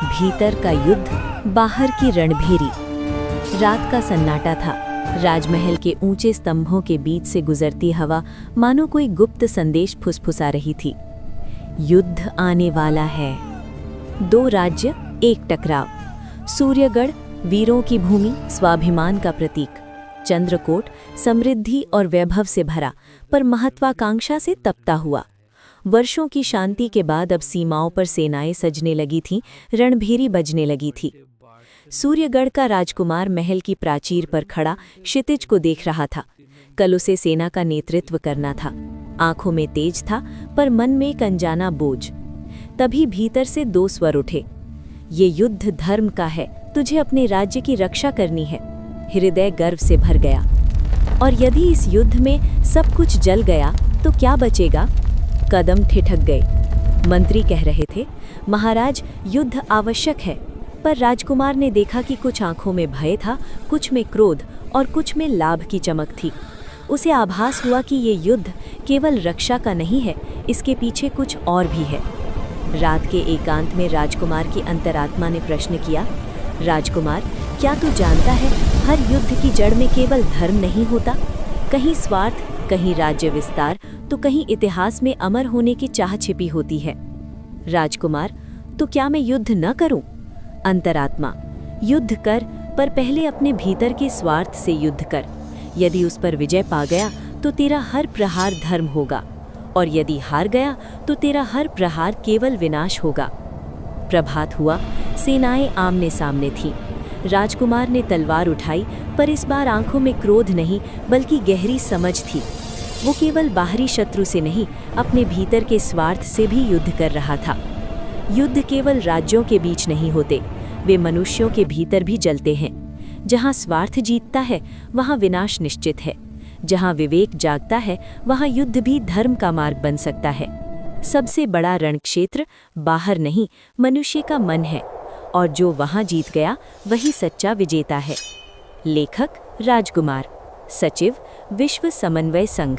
भीतर का युद्ध, बाहर की रणभेरी। रात का सन्नाटा था। राजमहल के ऊंचे स्तंभों के बीच से गुजरती हवा मानो कोई गुप्त संदेश फुसफुसा रही थी। युद्ध आने वाला है। दो राज्य, एक टकराव। सूर्यगढ़, वीरों की भूमि, स्वाभिमान का प्रतीक। चंद्रकोट, समृद्धि और वैभव से भरा, पर महत्वाकांक्षा से तपता हुआ। वर्षों की शांति के बाद अब सीमाओं पर सेनाएं सजने लगी थीं, रणभेरी बजने लगी थी। सूर्यगढ़ का राजकुमार महल की प्राचीर पर खड़ा क्षितिज को देख रहा था। कल उसे सेना का नेतृत्व करना था। आंखों में तेज था, पर मन में एक अनजाना बोझ। तभी भीतर से दो स्वर उठे। ये युद्ध धर्म का है, तुझे अपने राज्य की रक्षा करनी है। हृदय गर्व से भर गया। और यदि इस युद्ध में सब कुछ जल गया तो क्या बचेगा? कदम ठिठक गए। मंत्री कह रहे थे, महाराज, युद्ध आवश्यक है। पर राजकुमार ने देखा कि कुछ आंखों में भय था, कुछ में क्रोध और कुछ में लाभ की चमक थी। उसे आभास हुआ कि ये युद्ध केवल रक्षा का नहीं है, इसके पीछे कुछ और भी है। रात के एकांत में राजकुमार की अंतरात्मा ने प्रश्न किया, राजकुमार, क्या तू जानता है, हर युद्ध की जड़ में केवल धर्म नहीं होता? कहीं स्वार्थ, कहीं राज्य विस्तार, तो कहीं इतिहास में अमर होने की चाह छिपी होती है। राजकुमार, तो क्या मैं युद्ध न करूं? अंतरात्मा, युद्ध कर, पर पहले अपने भीतर के स्वार्थ से युद्ध कर। यदि उस पर विजय पा गया तो तेरा हर प्रहार धर्म होगा, और यदि हार गया तो तेरा हर प्रहार केवल विनाश होगा। प्रभात हुआ। सेनाएं आमने सामने थीं। राजकुमार ने तलवार उठाई, पर इस बार आंखों में क्रोध नहीं बल्कि गहरी समझ थी। वो केवल बाहरी शत्रु से नहीं, अपने भीतर के स्वार्थ से भी युद्ध कर रहा था। युद्ध केवल राज्यों के बीच नहीं होते, वे मनुष्यों के भीतर भी जलते हैं। जहाँ स्वार्थ जीतता है वहाँ विनाश निश्चित है। जहाँ विवेक जागता है वहाँ युद्ध भी धर्म का मार्ग बन सकता है। सबसे बड़ा रणक्षेत्र बाहर नहीं, मनुष्य का मन है, और जो वहाँ जीत गया वही सच्चा विजेता है। लेखक राजकुमार, सचिव विश्व समन्वय संघ।